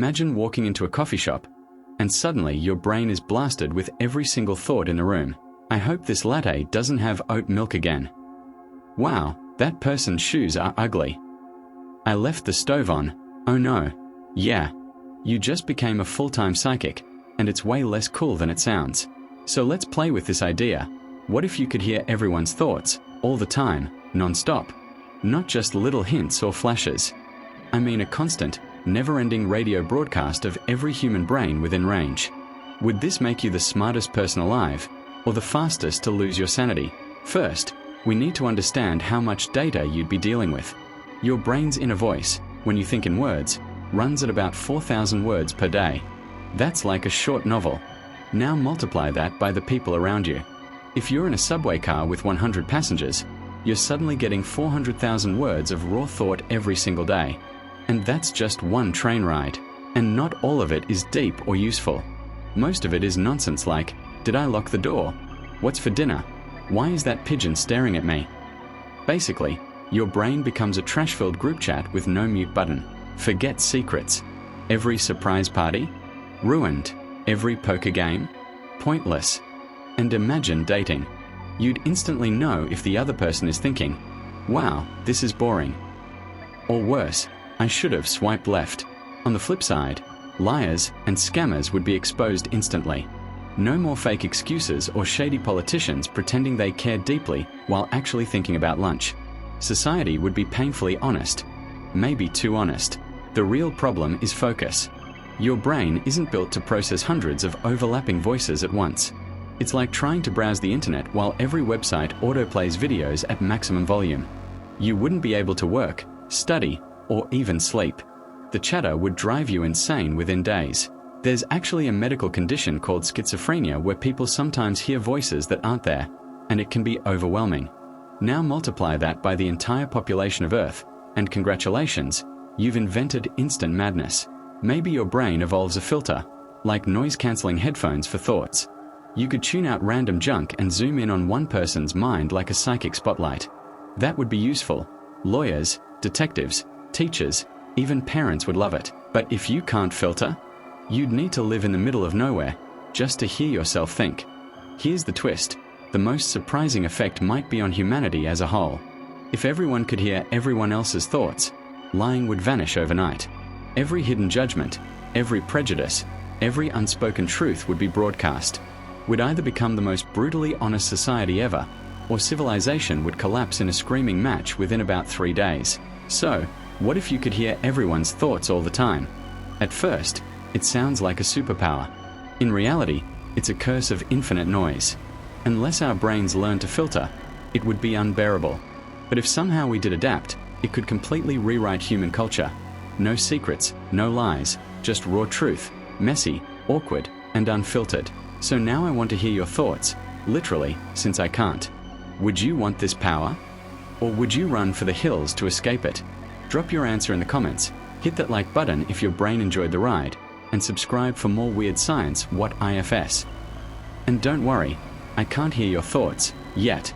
Imagine walking into a coffee shop, and suddenly your brain is blasted with every single thought in the room. I hope this latte doesn't have oat milk again. Wow, that person's shoes are ugly. I left the stove on. Oh no. Yeah. You just became a full-time psychic, and it's way less cool than it sounds. So let's play with this idea. What if you could hear everyone's thoughts, all the time, non-stop? Not just little hints or flashes. I mean a constant, never-ending radio broadcast of every human brain within range. Would this make you the smartest person alive, or the fastest to lose your sanity? First, we need to understand how much data you'd be dealing with. Your brain's inner voice, when you think in words, runs at about 4,000 words per day. That's like a short novel. Now multiply that by the people around you. If you're in a subway car with 100 passengers, you're suddenly getting 400,000 words of raw thought every single day. And that's just one train ride. And not all of it is deep or useful. Most of it is nonsense like, did I lock the door? What's for dinner? Why is that pigeon staring at me? Basically, your brain becomes a trash-filled group chat with no mute button. Forget secrets. Every surprise party? Ruined. Every poker game? Pointless. And imagine dating. You'd instantly know if the other person is thinking, wow, this is boring. Or worse, I should have swiped left. On the flip side, liars and scammers would be exposed instantly. No more fake excuses or shady politicians pretending they care deeply while actually thinking about lunch. Society would be painfully honest. Maybe too honest. The real problem is focus. Your brain isn't built to process hundreds of overlapping voices at once. It's like trying to browse the internet while every website autoplays videos at maximum volume. You wouldn't be able to work, study, or even sleep. The chatter would drive you insane within days. There's actually a medical condition called schizophrenia where people sometimes hear voices that aren't there, and it can be overwhelming. Now multiply that by the entire population of Earth, and congratulations, you've invented instant madness. Maybe your brain evolves a filter, like noise-canceling headphones for thoughts. You could tune out random junk and zoom in on one person's mind like a psychic spotlight. That would be useful. Lawyers, detectives, teachers, even parents would love it. But if you can't filter, you'd need to live in the middle of nowhere just to hear yourself think. Here's the twist. The most surprising effect might be on humanity as a whole. If everyone could hear everyone else's thoughts, lying would vanish overnight. Every hidden judgment, every prejudice, every unspoken truth would be broadcast. We'd either become the most brutally honest society ever, or civilization would collapse in a screaming match within about 3 days. So, what if you could hear everyone's thoughts all the time? At first, it sounds like a superpower. In reality, it's a curse of infinite noise. Unless our brains learn to filter, it would be unbearable. But if somehow we did adapt, it could completely rewrite human culture. No secrets, no lies, just raw truth, messy, awkward, and unfiltered. So now I want to hear your thoughts, literally, since I can't. Would you want this power? Or would you run for the hills to escape it? Drop your answer in the comments, hit that like button if your brain enjoyed the ride, and subscribe for more weird science. What IFS? And don't worry, I can't hear your thoughts, yet.